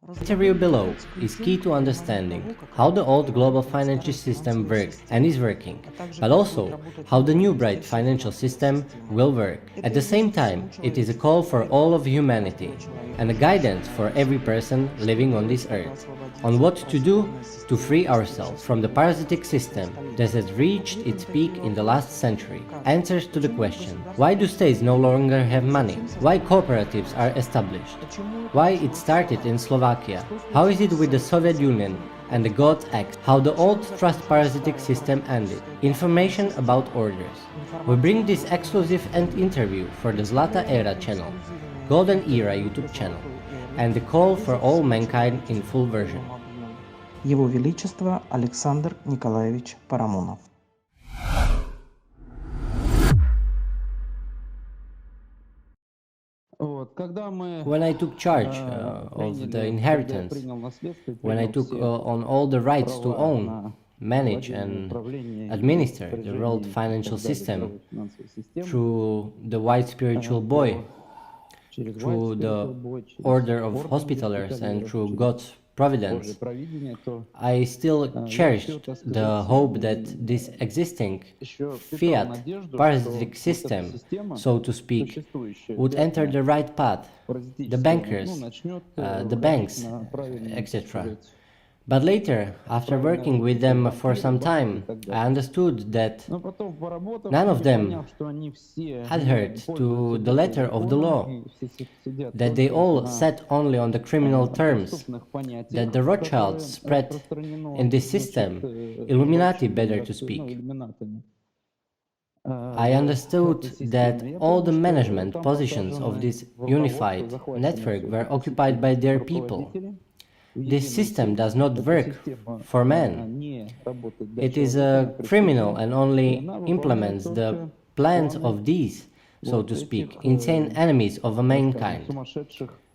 The interview below is key to understanding how the old global financial system worked and is working, but also how the new bright financial system will work. At the same time, it is a call for all of humanity and a guidance for every person living on this earth on what to do to free ourselves from the parasitic system that has reached its peak in the last century. Answers to the question: why do states no longer have money? Why cooperatives are established? Why it started in Slovakia? How is it with the Soviet Union and the God Act? How the old trust parasitic system ended? Information about orders. We bring this exclusive interview for the Zlata Era channel, Golden Era YouTube channel, and the call for all mankind in full version. Его Величество Александр Николаевич Парамонов. When I took charge of the inheritance, when I took on all the rights to own, manage and administer the world financial system through the white spiritual boy, through the order of hospitalers and through God's providence, I still cherished the hope that this existing fiat parasitic system, so to speak, would enter the right path, the bankers, the banks, etc. But later, after working with them for some time, I understood that none of them adhered to the letter of the law, that they all sat only on the criminal terms, that the Rothschilds spread in this system, Illuminati better to speak. I understood that all the management positions of this unified network were occupied by their people. This system does not work for man. It is a criminal and only implements the plans of these, so to speak, insane enemies of mankind.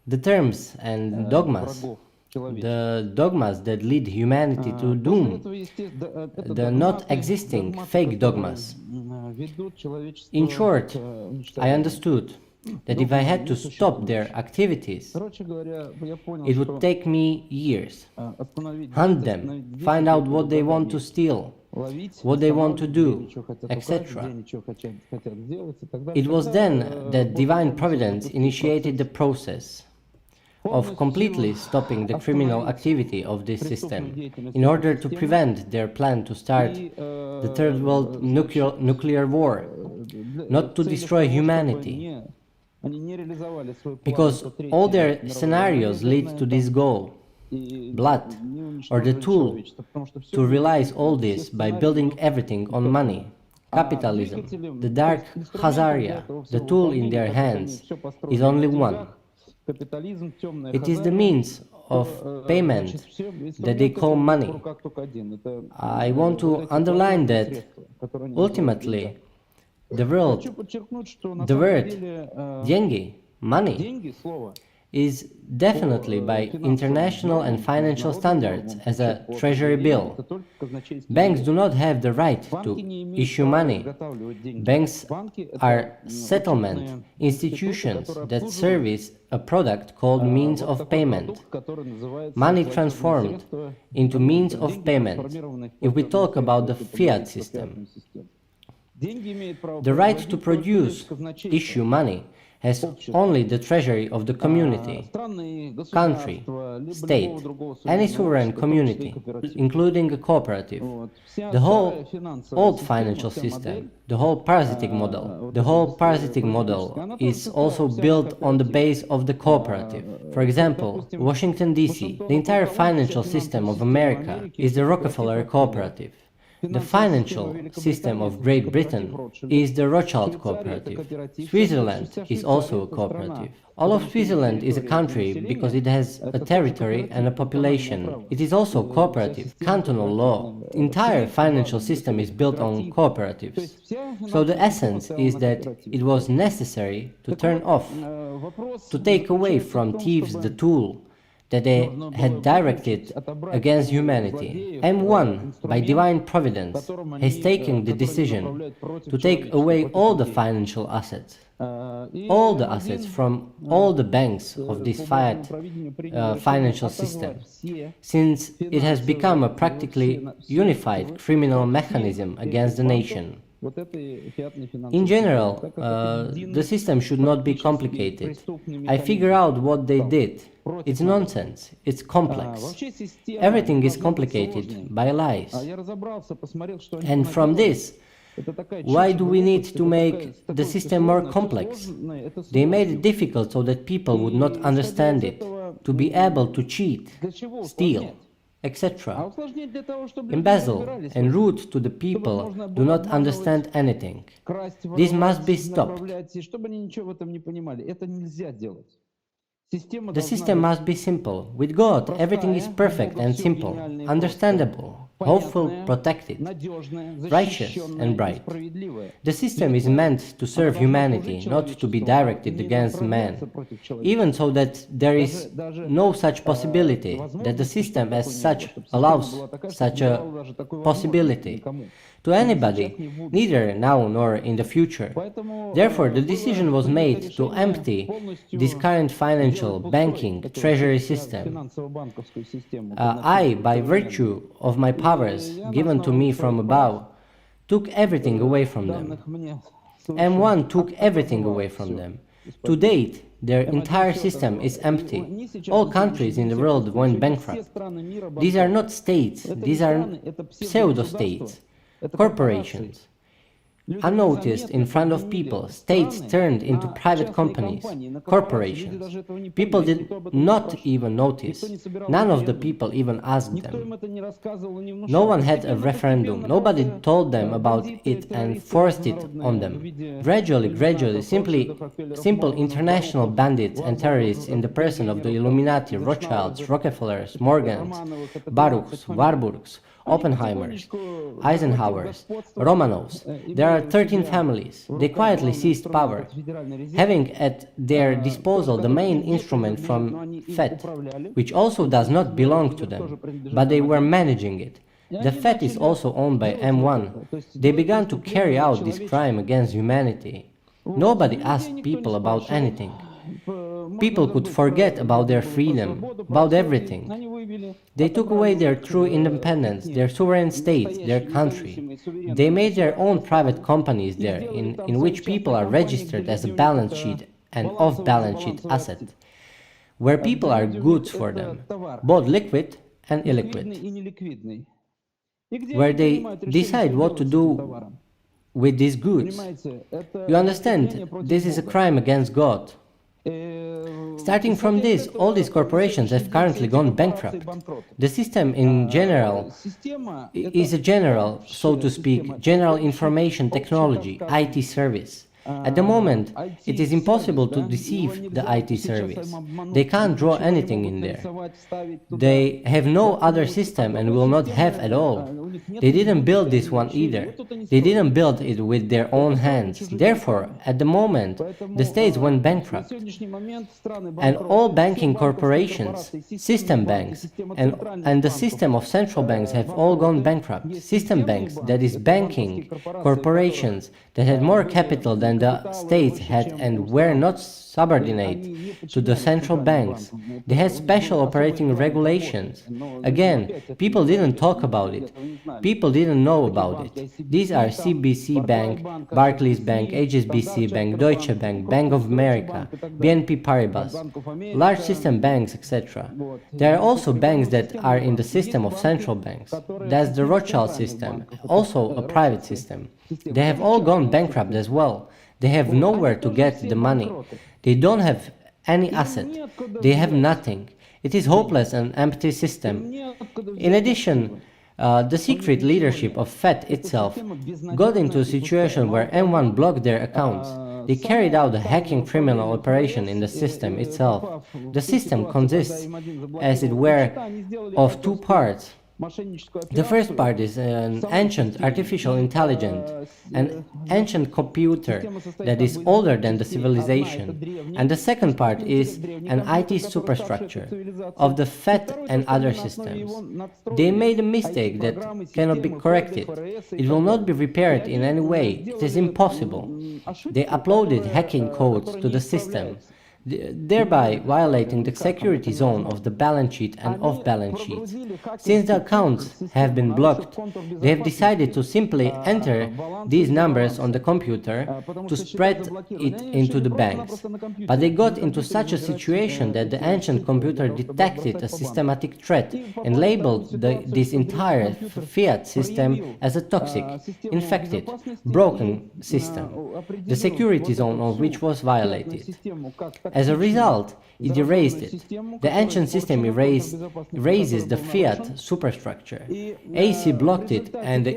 The terms and dogmas, the dogmas that lead humanity to doom, the not existing fake dogmas. In short, I understood that if I had to stop their activities, it would take me years. Hunt them, find out what they want to steal, what they want to do, etc. It was then that Divine Providence initiated the process of completely stopping the criminal activity of this system in order to prevent their plan to start the Third World nuclear war, not to destroy humanity. Because all their scenarios lead to this goal, blood, or the tool to realize all this by building everything on money, capitalism, the dark Khazaria, the tool in their hands, is only one. It is the means of payment that they call money. I want to underline that ultimately the word деньги, money, is definitely by international and financial standards as a treasury bill. Banks do not have the right to issue money. Banks are settlement institutions that service a product called means of payment. Money transformed into means of payment, if we talk about the fiat system. The right to produce, issue money, has only the treasury of the community, country, state, any sovereign community, including a cooperative. The whole old financial system, the whole parasitic model, is also built on the base of the cooperative. For example, Washington, D.C., the entire financial system of America is the Rockefeller Cooperative. The financial system of Great Britain is the Rothschild Cooperative. Switzerland is also a cooperative. All of Switzerland is a country because it has a territory and a population. It is also cooperative, cantonal law. The entire financial system is built on cooperatives. So the essence is that it was necessary to turn off, to take away from thieves the tool that they had directed against humanity. M1, by divine providence, has taken the decision to take away all the financial assets, all the assets from all the banks of this fiat financial system, since it has become a practically unified criminal mechanism against the nation. In general, the system should not be complicated. I figure out what they did. It's nonsense. It's complex. Everything is complicated by lies. And from this, why do we need to make the system more complex? They made it difficult so that people would not understand it, to be able to cheat, steal, etc. Embezzle and root to the people do not understand anything. This must be stopped. The system must be simple. With God, everything is perfect and simple, understandable, hopeful, protected, righteous and bright. The system is meant to serve humanity, not to be directed against man, even so that there is no such possibility, that the system as such allows such a possibility to anybody, neither now nor in the future. Therefore, the decision was made to empty this current financial, banking, treasury system. I, by virtue of my powers given to me from above, took everything away from them. M1 took everything away from them. To date, their entire system is empty. All countries in the world went bankrupt. These are not states, these are pseudo-states. Corporations. Unnoticed in front of people, states turned into private companies, corporations. People did not even notice. None of the people even asked them. No one had a referendum. Nobody told them about it and forced it on them. Gradually, simple international bandits and terrorists in the person of the Illuminati, Rothschilds, Rockefellers, Morgans, Baruchs, Warburgs, Oppenheimers, Eisenhowers, Romanovs. There are 13 families. They quietly seized power, having at their disposal the main instrument from FET, which also does not belong to them, but they were managing it. The FET is also owned by M1. They began to carry out this crime against humanity. Nobody asked people about anything. People could forget about their freedom, about everything. They took away their true independence, their sovereign state, their country. They made their own private companies there, in which people are registered as a balance sheet and off-balance sheet asset, where people are goods for them, both liquid and illiquid, where they decide what to do with these goods. You understand, this is a crime against God. Starting from this, all these corporations have currently gone bankrupt. The system in general is a general, so to speak, general information technology, IT service. At the moment, it is impossible to deceive the IT service. They can't draw anything in there. They have no other system and will not have at all. They didn't build this one either. They didn't build it with their own hands. Therefore, at the moment, the states went bankrupt. And all banking corporations, system banks, and the system of central banks have all gone bankrupt. System banks, that is banking corporations that had more capital than the states had and were not subordinate to the central banks. They had special operating regulations. Again, people didn't talk about it. People didn't know about it. These are CBC Bank, Barclays Bank, HSBC Bank, Deutsche Bank, Bank of America, BNP Paribas, large system banks, etc. There are also banks that are in the system of central banks. That's the Rothschild system, also a private system. They have all gone bankrupt as well. They have nowhere to get the money. They don't have any asset. They have nothing. It is hopeless and empty system. In addition, the secret leadership of FET itself got into a situation where M1 blocked their accounts. They carried out a hacking criminal operation in the system itself. The system consists, as it were, of two parts. The first part is an ancient artificial intelligence, an ancient computer that is older than the civilization. And the second part is an IT superstructure of the FET and other systems. They made a mistake that cannot be corrected. It will not be repaired in any way. It is impossible. They uploaded hacking codes to the system, thereby violating the security zone of the balance sheet and off-balance sheets. Since the accounts have been blocked, they have decided to simply enter these numbers on the computer to spread it into the banks. But they got into such a situation that the ancient computer detected a systematic threat and labeled this entire fiat system as a toxic, infected, broken system, the security zone of which was violated. As a result, it erased it. The ancient system erases the fiat superstructure. AC blocked it and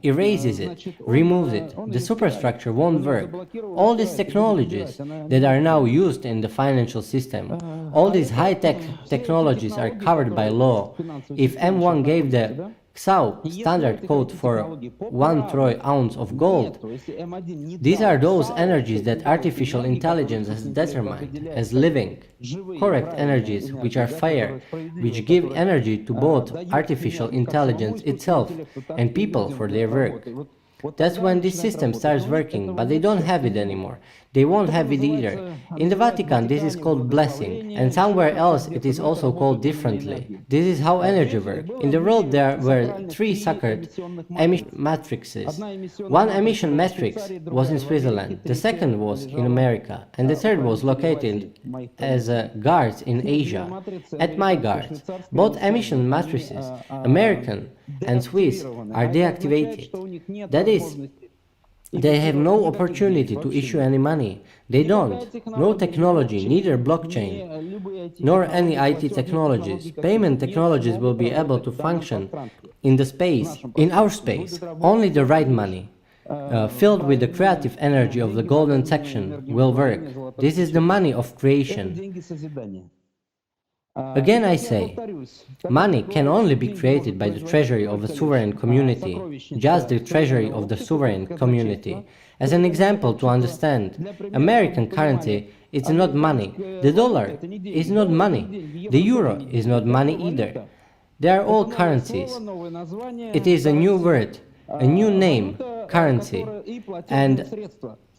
erases it, removes it. The superstructure won't work. All these technologies that are now used in the financial system, all these high-tech technologies are covered by law. If M1 gave the XAU standard code for 1 troy ounce of gold, these are those energies that artificial intelligence has determined as living, correct energies, which are fire, which give energy to both artificial intelligence itself and people for their work. That's when this system starts working, but they don't have it anymore. They won't have it either. In the Vatican, this is called blessing, and somewhere else it is also called differently. This is how energy works. In the world there were 3 sacred emission matrices. One emission matrix was in Switzerland, the second was in America, and the third was located as guards in Asia, at my guards. Both emission matrices, American and Swiss, are deactivated. That is, they have no opportunity to issue any money. They don't. No technology, neither blockchain, nor any IT technologies. Payment technologies will be able to function in the space, in our space. Only the right money, filled with the creative energy of the golden section, will work. This is the money of creation. Again I say, money can only be created by the treasury of a sovereign community, just the treasury of the sovereign community. As an example to understand, American currency is not money, the dollar is not money, the euro is not money either. They are all currencies. It is a new word, a new name, currency, and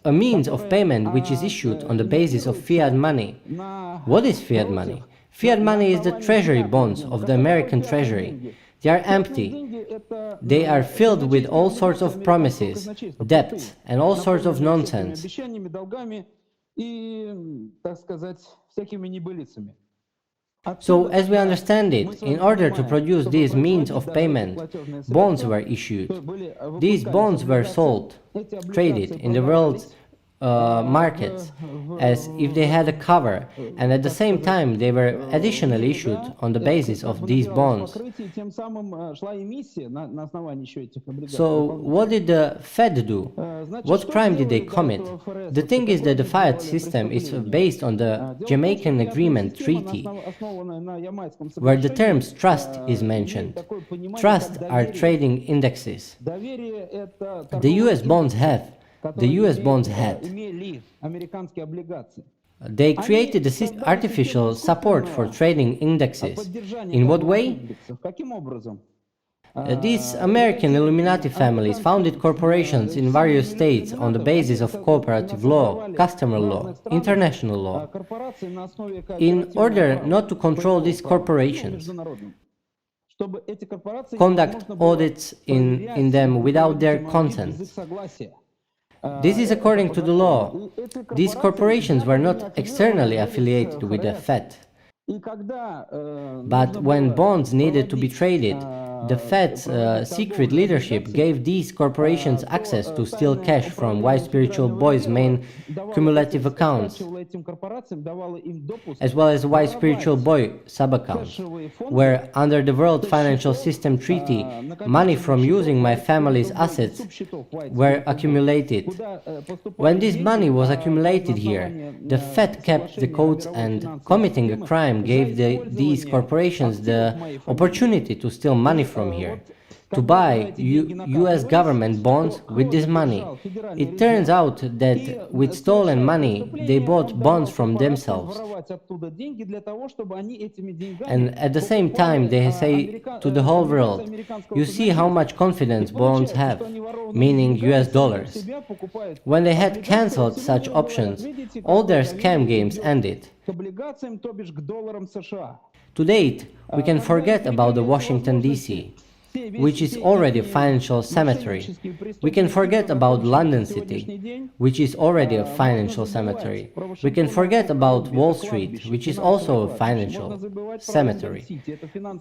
a means of payment which is issued on the basis of fiat money. What is fiat money? Fiat money is the treasury bonds of the American treasury. They are empty. They are filled with all sorts of promises, debts, and all sorts of nonsense. So, as we understand it, in order to produce these means of payment, bonds were issued. These bonds were sold, traded in the world's markets as if they had a cover, and at the same time they were additionally issued on the basis of these bonds. So what did the Fed do? What crime did they commit? The thing is that the fiat system is based on the Jamaican Agreement Treaty, where the terms trust is mentioned. Trust are trading indexes. The US bonds had. They created the artificial support for trading indexes. In what way? These American Illuminati families founded corporations in various states on the basis of cooperative law, customer law, international law, in order not to control these corporations, conduct audits in them without their consent. This is according to the law. These corporations were not externally affiliated with the Fed. But when bonds needed to be traded, the Fed's secret leadership gave these corporations access to steal cash from Wise Spiritual Boy's main cumulative accounts, as well as Wise Spiritual Boy sub-accounts, where under the World Financial System Treaty, money from using my family's assets were accumulated. When this money was accumulated here, the Fed kept the codes, and committing a crime gave these corporations the opportunity to steal money from here, to buy US government bonds with this money. It turns out that with stolen money, they bought bonds from themselves. And at the same time, they say to the whole world, you see how much confidence bonds have, meaning US dollars. When they had cancelled such options, all their scam games ended. To date, we can forget about the Washington, D.C., which is already a financial cemetery. We can forget about London City, which is already a financial cemetery. We can forget about Wall Street, which is also a financial cemetery.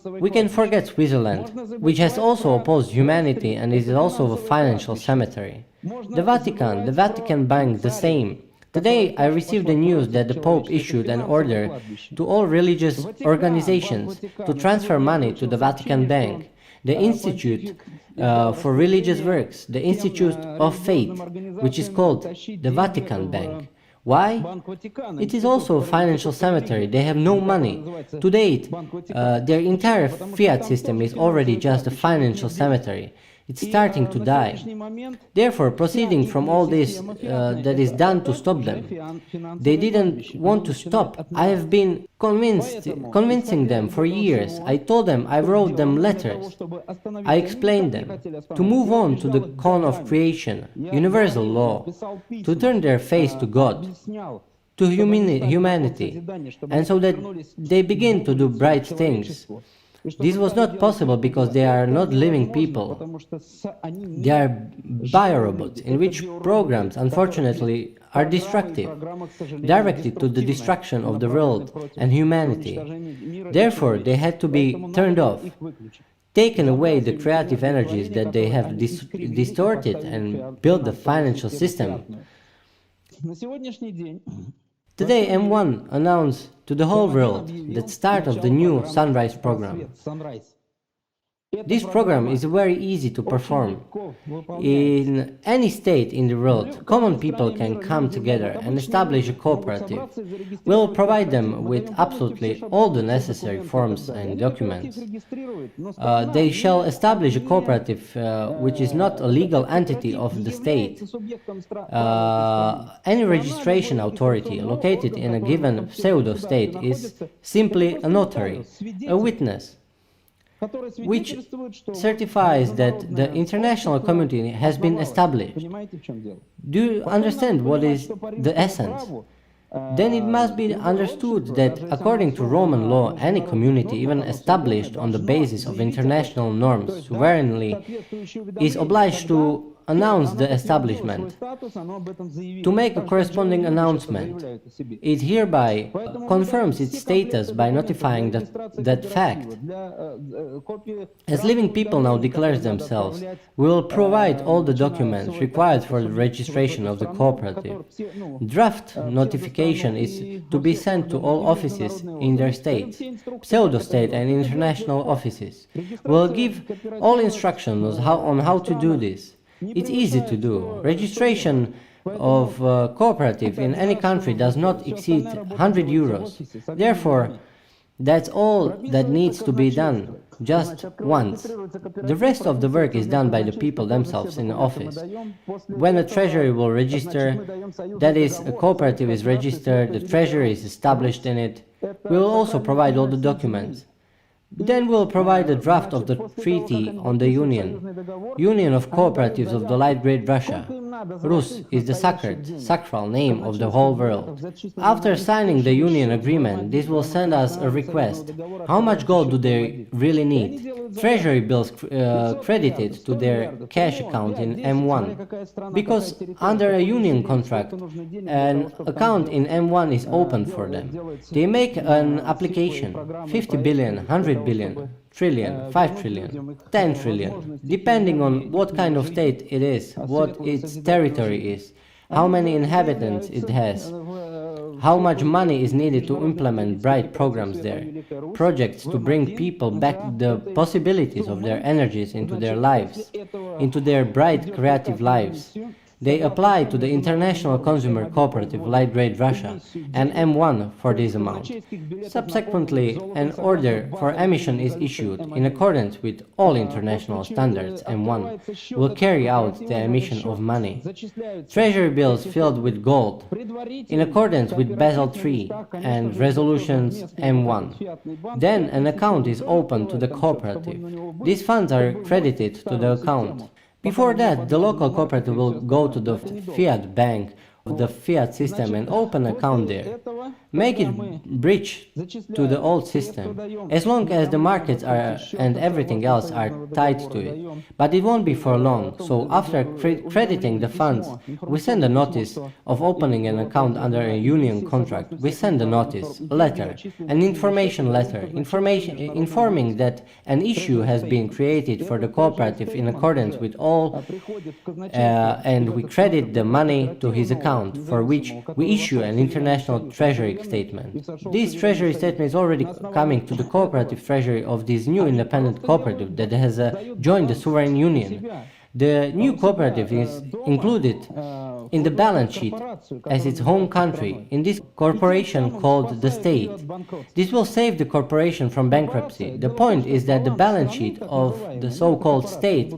We can forget Switzerland, which has also opposed humanity and is also a financial cemetery. The Vatican Bank, the same. Today, I received the news that the Pope issued an order to all religious organizations to transfer money to the Vatican Bank, the Institute for Religious Works, the Institute of Faith, which is called the Vatican Bank. Why? It is also a financial cemetery. They have no money. To date, their entire fiat system is already just a financial cemetery. It's starting to die. Therefore, proceeding from all this that is done to stop them, they didn't want to stop. I have been convincing them for years. I told them, I wrote them letters. I explained them to move on to the cone of creation, universal law, to turn their face to God, to humanity, and so that they begin to do bright things. This was not possible because they are not living people. They are biorobots, in which programs, unfortunately, are destructive, directed to the destruction of the world and humanity. Therefore, they had to be turned off, taken away the creative energies that they have distorted and built the financial system. Today, M1 announced to the whole world the start of the new Sunrise program. This program is very easy to perform. In any state in the world, common people can come together and establish a cooperative. We will provide them with absolutely all the necessary forms and documents. They shall establish a cooperative which is not a legal entity of the state. Any registration authority located in a given pseudo-state is simply a notary, a witness, which certifies that the international community has been established. Do you understand what is the essence? Then it must be understood that according to Roman law, any community, even established on the basis of international norms sovereignly, is obliged to announce the establishment, to make a corresponding announcement. It hereby confirms its status by notifying that fact. As living people now declares themselves, we will provide all the documents required for the registration of the cooperative. Draft notification is to be sent to all offices in their states, pseudo-state and international offices. We will give all instructions on how to do this. It's easy to do. Registration of cooperative in any country does not exceed 100 euros. Therefore, that's all that needs to be done, just once. The rest of the work is done by the people themselves in the office. When a treasury will register, that is, a cooperative is registered, the treasury is established in it, we will also provide all the documents. Then we'll provide a draft of the Treaty on the Union of Cooperatives of the Light Great Russia. Rus is the sacral name of the whole world. After signing the Union agreement, this will send us a request. How much gold do they really need? Treasury bills credited to their cash account in M1. Because under a union contract, an account in M1 is opened for them. They make an application, 50 billion, 100 billion, trillion, 5 trillion, 10 trillion, depending on what kind of state it is, what its territory is, how many inhabitants it has, how much money is needed to implement bright programs there, projects to bring people back the possibilities of their energies into their lives, into their bright creative lives. They apply to the International Consumer Cooperative Light Grade Russia and M1 for this amount. Subsequently, an order for emission is issued in accordance with all international standards. M1 will carry out the emission of money. Treasury bills filled with gold in accordance with Basel III and resolutions M1. Then an account is opened to the cooperative. These funds are credited to the account. Before that, the local cooperative will go to the fiat bank of the fiat system and open an account there. Make it bridge to the old system, as long as the markets are and everything else are tied to it. But it won't be for long, so after crediting the funds, we send a notice of opening an account under a union contract. We send a notice, a letter, an information letter, informing that an issue has been created for the cooperative in accordance with all, and we credit the money to his account, for which we issue an international treasury statement. This treasury statement is already coming to the cooperative treasury of this new independent cooperative that has joined the sovereign union. The new cooperative is included in the balance sheet as its home country in this corporation called the state. This will save the corporation from bankruptcy. The point is that the balance sheet of the so-called state,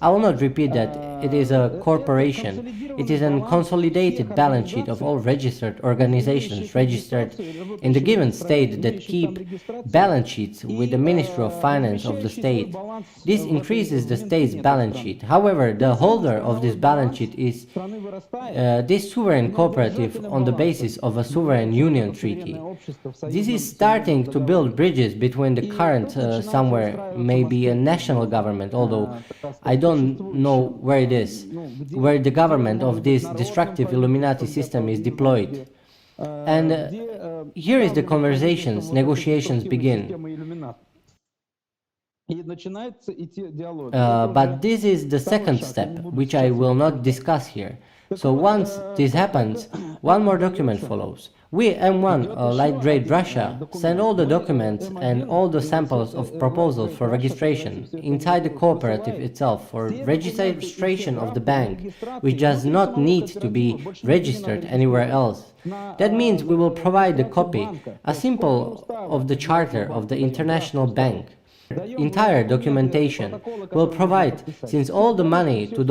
I will not repeat that it is a corporation, it is a consolidated balance sheet of all registered organizations registered in the given state that keep balance sheets with the Ministry of Finance of the state. This increases the state's balance sheet. However, the holder of this balance sheet is this sovereign cooperative on the basis of a sovereign union treaty. This is starting to build bridges between the current, somewhere, maybe a national government, although I don't know where it is, where the government of this destructive Illuminati system is deployed. And here is the conversations, negotiations begin. But this is the second step, which I will not discuss here. So once this happens, one more document follows. We, M1, Light Grade Russia, send all the documents and all the samples of proposals for registration inside the cooperative itself for registration of the bank, which does not need to be registered anywhere else. That means we will provide a copy, a sample of the charter of the international bank. Entire documentation will provide, since all the money to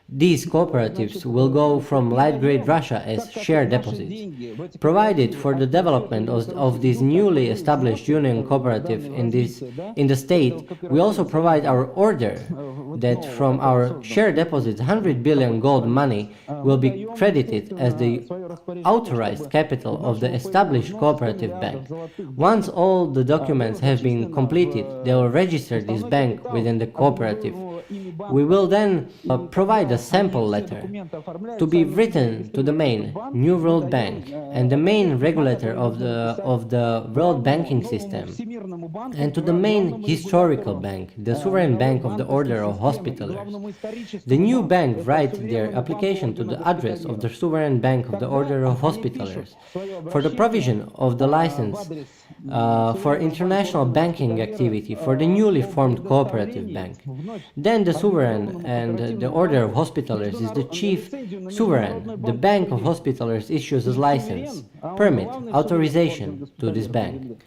these cooperatives will go from Light Grade Russia as share deposits. Provided for the development of this newly established union cooperative in the state, we also provide our order that from our share deposits 100 billion gold money will be credited as the authorized capital of the established cooperative bank. Once all the documents have been completed, they will register this bank within the cooperative. We will then provide a sample letter to be written to the main New World Bank and the main regulator of the world banking system, and to the main historical bank, the sovereign bank of the Order of Hospitallers. The new bank writes their application to the address of the sovereign bank of the Order of Hospitallers for the provision of the license for international banking activity for the newly formed cooperative bank. Then the sovereign and the Order of Hospitallers is the chief sovereign. The Bank of Hospitallers issues a license, permit, authorization to this bank.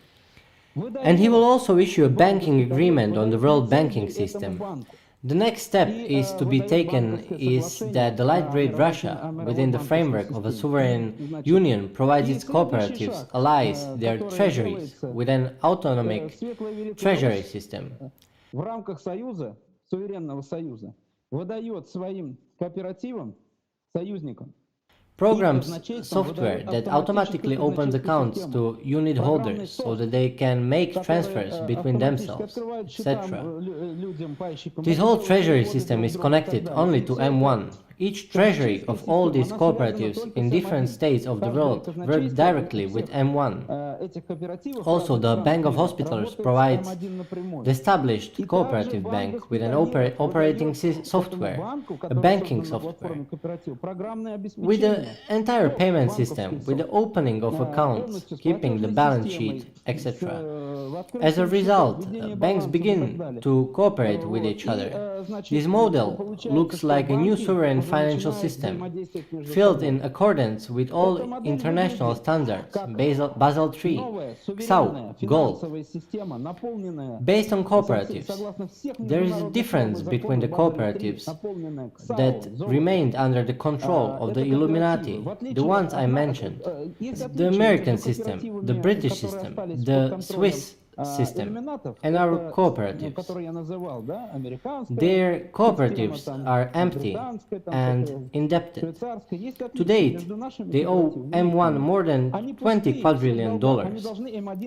And he will also issue a banking agreement on the world banking system. The next step is to be taken is that the Light Grade Russia, within the framework of a sovereign union, provides its cooperatives, allies, their treasuries with an autonomic treasury system. В рамках союза, суверенного союза, выдает своим кооперативам, союзникам, programs software that automatically opens accounts to unit holders so that they can make transfers between themselves, etc. This whole treasury system is connected only to M1. Each treasury of all these cooperatives in different states of the world work directly with M1. Also, the Bank of Hospitallers provides the established cooperative bank with an operating software, a banking software, with the entire payment system, with the opening of accounts, keeping the balance sheet, etc. As a result, banks begin to cooperate with each other. This model looks like a new sovereign financial system, filled in accordance with all international standards, Basel III, XAU, gold. Based on cooperatives, there is a difference between the cooperatives that remained under the control of the Illuminati, the ones I mentioned, the American system, the British system, the Swiss system, and our cooperatives. Their cooperatives are empty and indebted. To date, they owe M1 more than $20 quadrillion.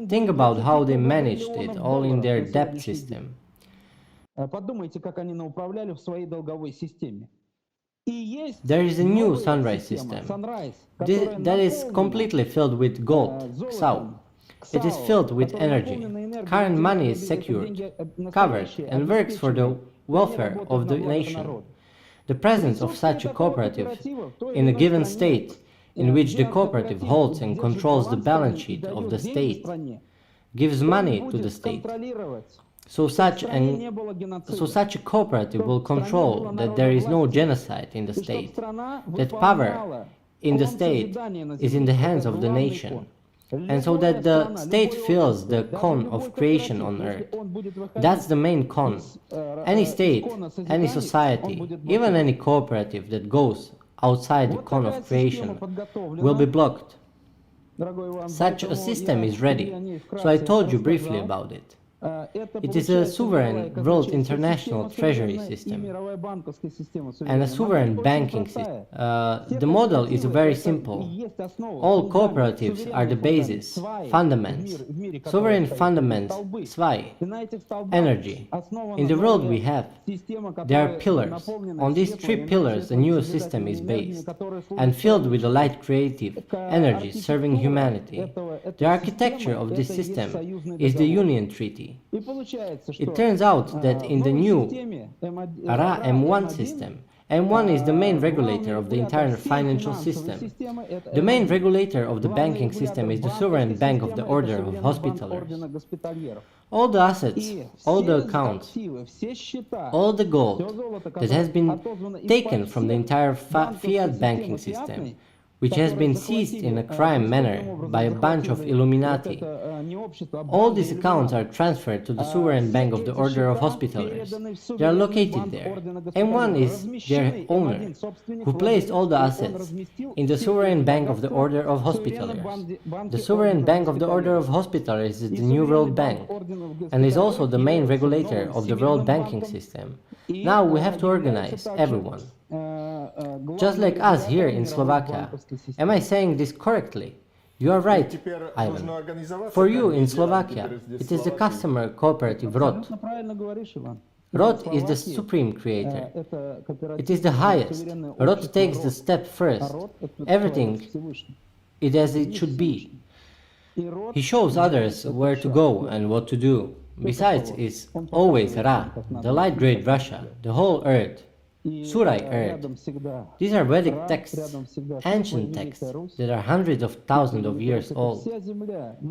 Think about how they managed it all in their debt system. There is a new sunrise system that is completely filled with gold, XAU. It is filled with energy. Current money is secured, covered, and works for the welfare of the nation. The presence of such a cooperative in a given state, in which the cooperative holds and controls the balance sheet of the state, gives money to the state. So such a cooperative will control that there is no genocide in the state, that power in the state is in the hands of the nation, and so that the state fills the cone of creation on earth. That's the main cone. Any state, any society, even any cooperative that goes outside the cone of creation will be blocked. Such a system is ready, so I told you briefly about it. It is a sovereign world international treasury system and a sovereign banking system. The model is very simple. All cooperatives are the basis, fundaments, sovereign fundaments, zwei, energy. In the world we have, there are pillars. On these three pillars the new system is based and filled with a light creative energy serving humanity. The architecture of this system is the Union Treaty. It turns out that in the new RA M1 system, M1 is the main regulator of the entire financial system. The main regulator of the banking system is the sovereign bank of the Order of Hospitallers. All the assets, all the accounts, all the gold that has been taken from the entire fiat banking system, which has been seized in a crime manner by a bunch of Illuminati. All these accounts are transferred to the sovereign bank of the Order of Hospitallers. They are located there. M1 is their owner, who placed all the assets in the sovereign bank of the Order of Hospitallers. The sovereign bank of the Order of Hospitallers is the New World Bank, and is also the main regulator of the world banking system. Now we have to organize everyone. Just like us here in Slovakia. Am I saying this correctly? You are right, Ivan. For you in Slovakia, it is the customer cooperative ROT. ROT is the supreme creator. It is the highest. ROT takes the step first. Everything is as it should be. He shows others where to go and what to do. Besides, it's always Ra, the light great Russia, the whole earth. Surai earth. These are Vedic texts, ancient texts that are hundreds of thousands of years old,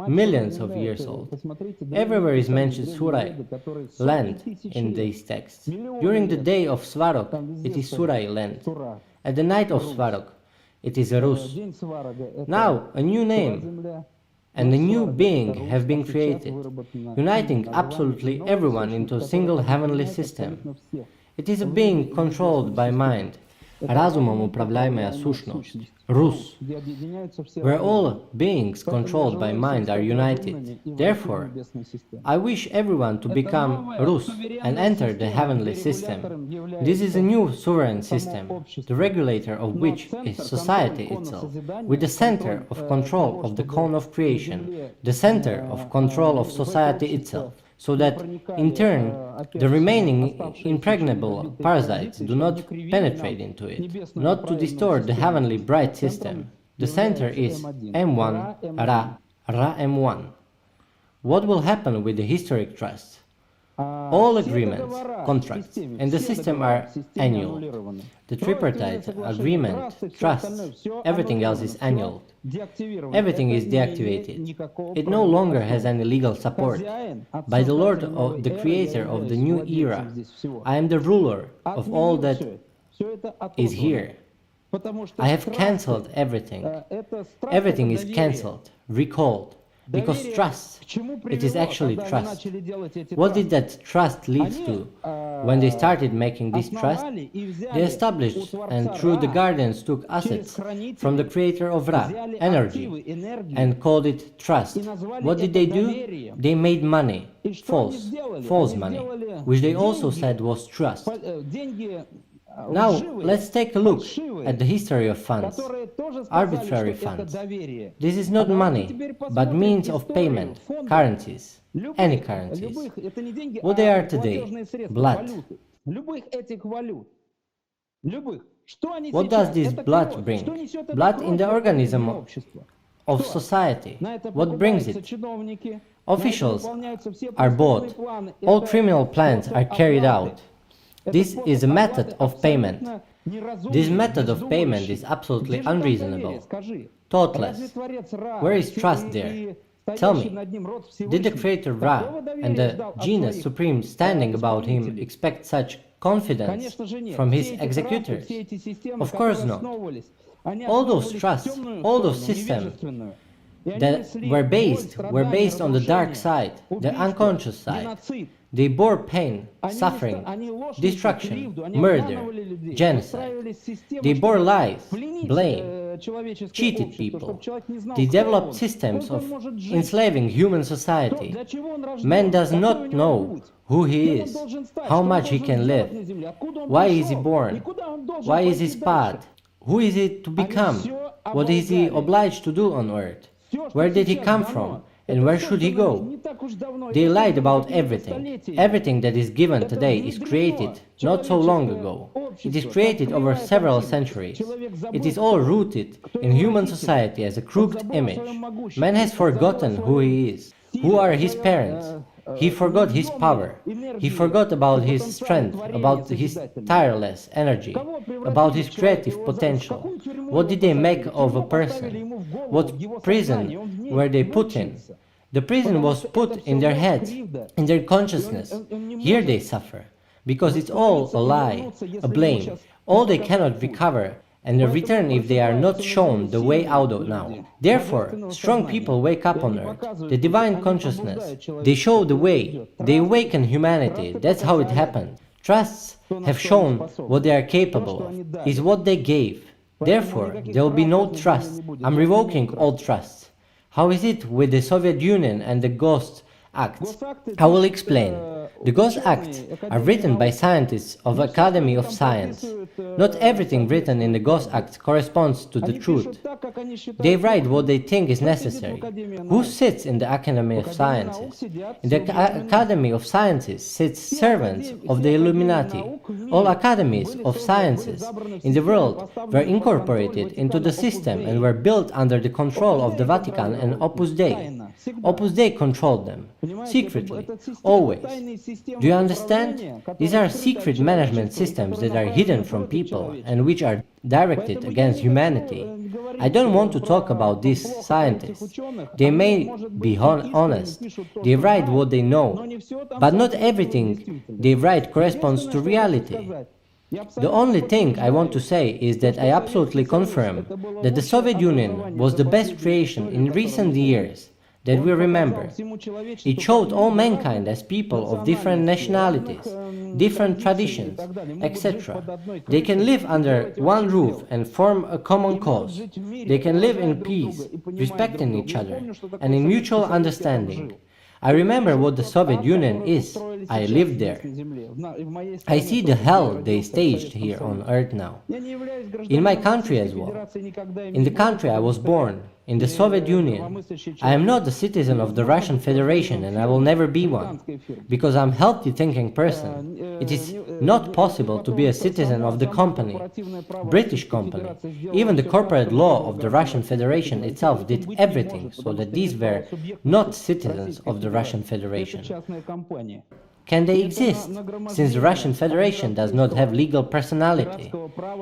millions of years old. Everywhere is mentioned Surai, land, in these texts. During the day of Svarog, it is Surai land. At the night of Svarog, it is Rus. Now, a new name and a new being have been created, uniting absolutely everyone into a single heavenly system. It is a being controlled by mind, разумом управляемая сущность, Rus, where all beings controlled by mind are united. Therefore, I wish everyone to become Rus and enter the heavenly system. This is a new sovereign system, the regulator of which is society itself, with the center of control of the cone of creation, the center of control of society itself, so that, in turn, the remaining impregnable parasites do not penetrate into it, not to distort the heavenly bright system. The center is M1, Ra, Ra M1. What will happen with the historic trusts? All agreements, contracts, and the system are annual. The tripartite agreement, trust, everything else is annual. Everything is deactivated. It no longer has any legal support. By the Lord, the creator of the new era, I am the ruler of all that is here. I have cancelled everything. Everything is cancelled, recalled. Because trust, it is actually trust. What did that trust lead to? When they started making this trust, they established and through the guardians took assets from the creator of Ra, energy, and called it trust. What did they do? They made money, false money, which they also said was trust. Now, let's take a look at the history of funds, arbitrary funds. This is not money, but means of payment, currencies, any currencies. What they are today? Blood. What does this blood bring? Blood in the organism of society. What brings it? Officials are bought. All criminal plans are carried out. This is a method of payment. This method of payment is absolutely unreasonable, thoughtless. Where is trust there? Tell me, did the creator Ra and the genius supreme standing about him expect such confidence from his executors? Of course not. All those trusts, all those systems that were based on the dark side, the unconscious side. They bore pain, suffering, destruction, murder, genocide. They bore lies, blame, cheated people. They developed systems of enslaving human society. Man does not know who he is, how much he can live, why is he born, why is his path, who is he to become, what is he obliged to do on earth, where did he come from, and where should he go? They lied about everything. Everything that is given today is created not so long ago. It is created over several centuries. It is all rooted in human society as a crooked image. Man has forgotten who he is. Who are his parents? He forgot his power. He forgot about his strength, about his tireless energy, about his creative potential. What did they make of a person? What prison were they put in? The prison was put in their heads, in their consciousness. Here they suffer, because it's all a lie, a blame. All they cannot recover and return if they are not shown the way out of now. Therefore, strong people wake up on earth, the divine consciousness. They show the way, they awaken humanity. That's how it happened. Trusts have shown what they are capable of, is what they gave. Therefore, there will be no trust. I'm revoking all trusts. How is it with the Soviet Union and the Ghost Acts? I will explain. The Ghost Acts are written by scientists of Academy of Science. Not everything written in the Ghost Acts corresponds to the truth. They write what they think is necessary. Who sits in the Academy of Sciences? In the Academy of Sciences sits servants of the Illuminati. All academies of sciences in the world were incorporated into the system and were built under the control of the Vatican and Opus Dei. Opus Dei controlled them, secretly, always. Do you understand? These are secret management systems that are hidden from people and which are directed against humanity. I don't want to talk about these scientists. They may be honest. They write what they know, but not everything they write corresponds to reality. The only thing I want to say is that I absolutely confirm that the Soviet Union was the best creation in recent years that we remember. It showed all mankind as people of different nationalities, different traditions, etc. They can live under one roof and form a common cause. They can live in peace, respecting each other, and in mutual understanding. I remember what the Soviet Union is. I lived there. I see the hell they staged here on earth now. In my country as well. In the country I was born, in the Soviet Union. I am not a citizen of the Russian Federation and I will never be one. Because I'm a healthy thinking person. It is not possible to be a citizen of the company, British company. Even the corporate law of the Russian Federation itself did everything so that these were not citizens of the Russian Federation. Can they exist, since the Russian Federation does not have legal personality?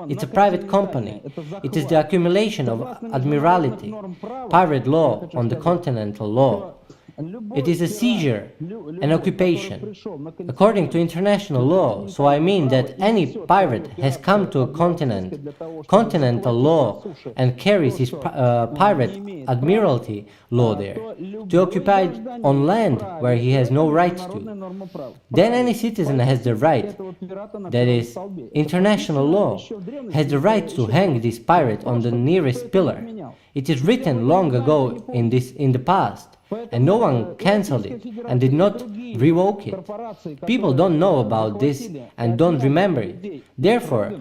It's a private company. It is the accumulation of admiralty, pirate law on the continental law, It is a seizure, an occupation, according to international law. So I mean that any pirate has come to a continental law, and carries his pirate admiralty law there, to occupy on land where he has no right to. Then any citizen has the right, that is, international law, has the right to hang this pirate on the nearest pillar. It is written long ago in the past, and no one cancelled it and did not revoke it. People don't know about this and don't remember it. Therefore,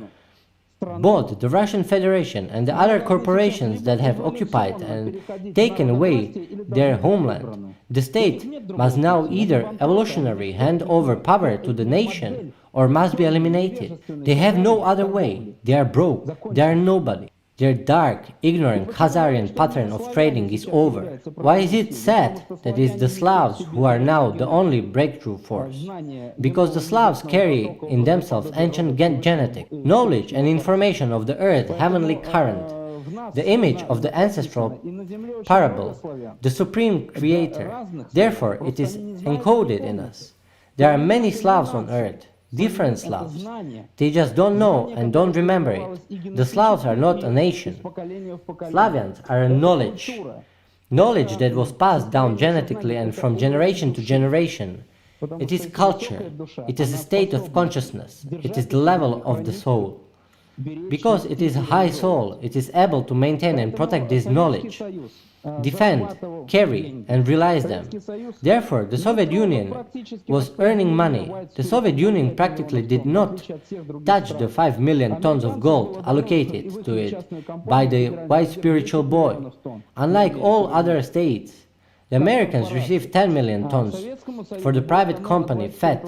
both the Russian Federation and the other corporations that have occupied and taken away their homeland, the state must now either evolutionarily hand over power to the nation or must be eliminated. They have no other way. They are broke. They are nobody. Their dark, ignorant Khazarian pattern of trading is over. Why is it sad that it's the Slavs who are now the only breakthrough force? Because the Slavs carry in themselves ancient genetic, knowledge and information of the earth, heavenly current, the image of the ancestral parable, the supreme creator. Therefore, it is encoded in us. There are many Slavs on earth. Different Slavs. They just don't know and don't remember it. The Slavs are not a nation. Slavians are a knowledge. Knowledge that was passed down genetically and from generation to generation. It is culture. It is a state of consciousness. It is the level of the soul. Because it is a high soul, it is able to maintain and protect this knowledge, defend, carry, and realize them. Therefore, the Soviet Union was earning money. The Soviet Union practically did not touch the 5 million tons of gold allocated to it by the white spiritual boy. Unlike all other states, the Americans received 10 million tons for the private company FET.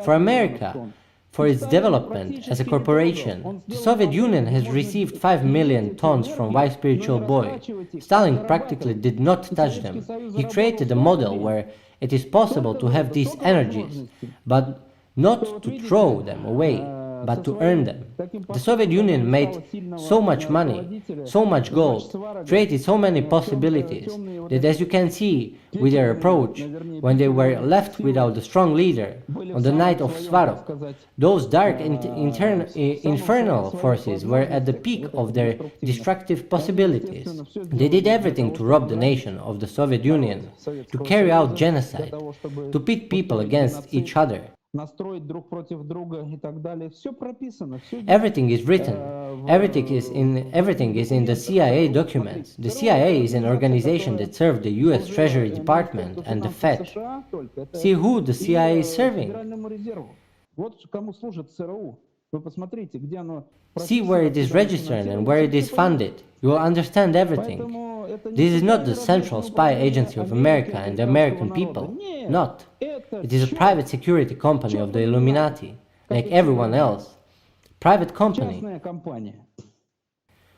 For America, for its development as a corporation, the Soviet Union has received 5 million tons from white spiritual boy. Stalin practically did not touch them. He created a model where it is possible to have these energies, but not to throw them away, but to earn them. The Soviet Union made so much money, so much gold, created so many possibilities, that as you can see with their approach, when they were left without a strong leader on the night of Svarog, those dark infernal forces were at the peak of their destructive possibilities. They did everything to rob the nation of the Soviet Union, to carry out genocide, to pit people against each other. Everything is written. Everything is in the CIA documents. The CIA is an organization that served the US Treasury Department and the Fed. See who the CIA is serving. See where it is registered and where it is funded. You will understand everything. This is not the central spy agency of America and the American people. Not. It is a private security company of the Illuminati, like everyone else. Private company.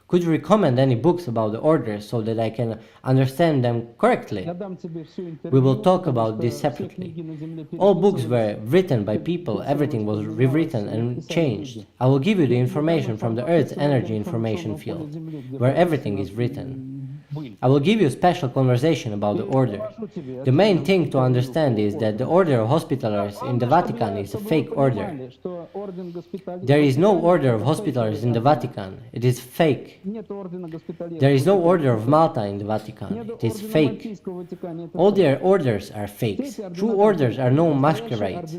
Could you recommend any books about the orders so that I can understand them correctly? We will talk about this separately. All books were written by people, everything was rewritten and changed. I will give you the information from the Earth's energy information field, where everything is written. I will give you a special conversation about the order. The main thing to understand is that the order of Hospitallers in the Vatican is a fake order. There is no order of Hospitallers in the Vatican. It is fake. There is no order of Malta in the Vatican. It is fake. All their orders are fakes. True orders are no masquerades,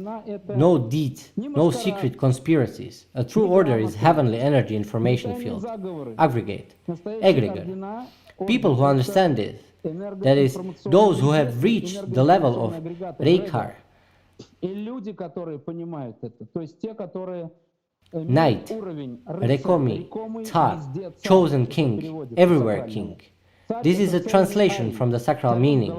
no deeds, no secret conspiracies. A true order is heavenly energy information field, aggregate, egregor. People who understand this, that is, those who have reached the level of Reikar, Knight, Rekomi, Tsar, chosen king, everywhere king. This is a translation from the sacral meaning.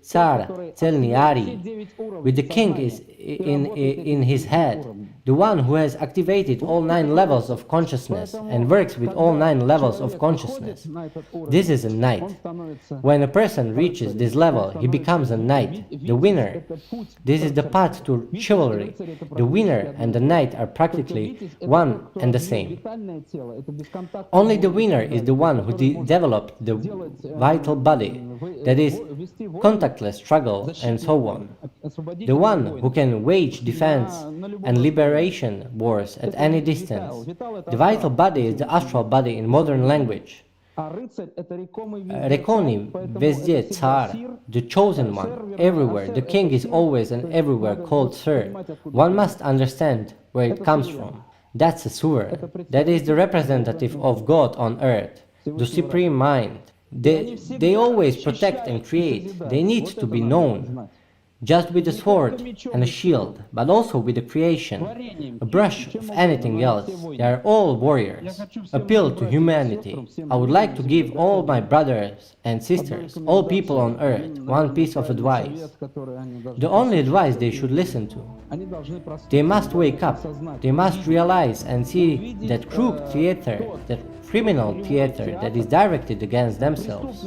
Tsar, Celni Ari, with the king is in his head, the one who has activated all 9 levels of consciousness and works with all 9 levels of consciousness. This is a knight. When a person reaches this level, he becomes a knight, the winner. This is the path to chivalry. The winner and the knight are practically one and the same. Only the winner is the one who developed the vital body, that is, contactless struggle and so on. The one who can wage defense and liberation wars at any distance. The vital body is the astral body in modern language. Rekoni, везде царь, the chosen one, everywhere. The king is always and everywhere called sir. One must understand where it comes from. That's a surah. That is the representative of God on earth, the supreme mind. They always protect and create. They need to be known. Just with a sword and a shield, but also with a creation, a brush of anything else. They are all warriors. Appeal to humanity. I would like to give all my brothers and sisters, all people on earth, one piece of advice. The only advice they should listen to. They must wake up. They must realize and see that crooked theater, that criminal theater that is directed against themselves.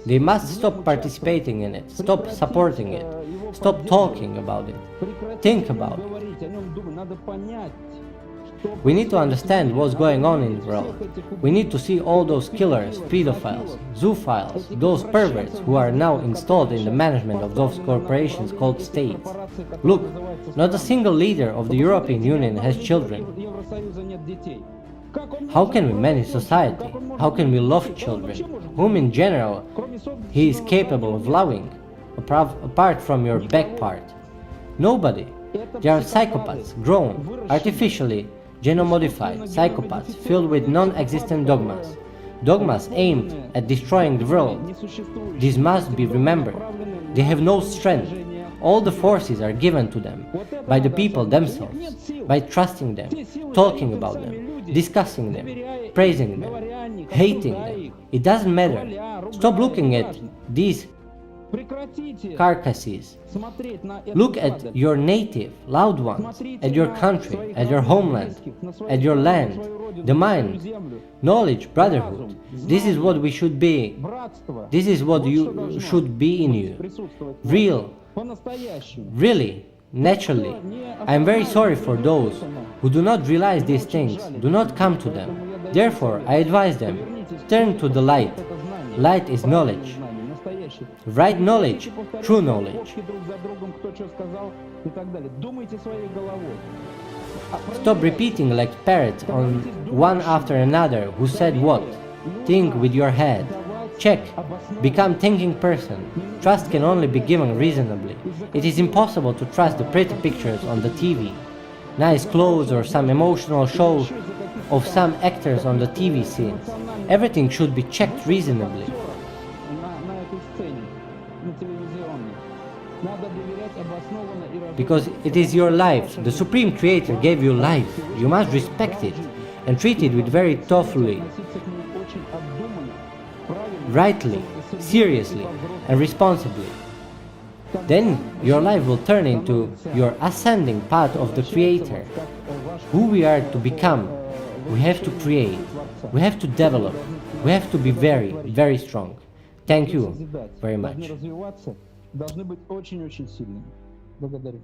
They must stop participating in it, stop supporting it, stop talking about it, think about it. We need to understand what's going on in the world. We need to see all those killers, pedophiles, zoophiles, those perverts who are now installed in the management of those corporations called states. Look, not a single leader of the European Union has children. How can we manage society? How can we love children, whom in general he is capable of loving, apart from your back part? Nobody. They are psychopaths, grown, artificially, genome-modified, psychopaths filled with non-existent dogmas. Dogmas aimed at destroying the world. This must be remembered. They have no strength. All the forces are given to them by the people themselves, by trusting them, talking about them, discussing them, praising them, hating them. It doesn't matter. Stop looking at these carcasses. Look at your native, loved ones, at your country, at your homeland, at your land, the mind, knowledge, brotherhood. This is what we should be. This is what you should be in you. Real, really, naturally. I am very sorry for those who do not realize these things, do not come to them. Therefore, I advise them, turn to the light. Light is knowledge. Right knowledge, true knowledge. Stop repeating like parrots on one after another who said what. Think with your head. Check. Become thinking person. Trust can only be given reasonably. It is impossible to trust the pretty pictures on the TV. Nice clothes or some emotional show of some actors on the TV scenes. Everything should be checked reasonably. Because it is your life. The Supreme Creator gave you life. You must respect it and treat it with very thoughtfully, rightly, seriously, and responsibly. Then your life will turn into your ascending path of the Creator. Who we are to become, we have to create, we have to develop, we have to be very, very strong. Thank you very much. Должны быть очень-очень сильными. Благодарю.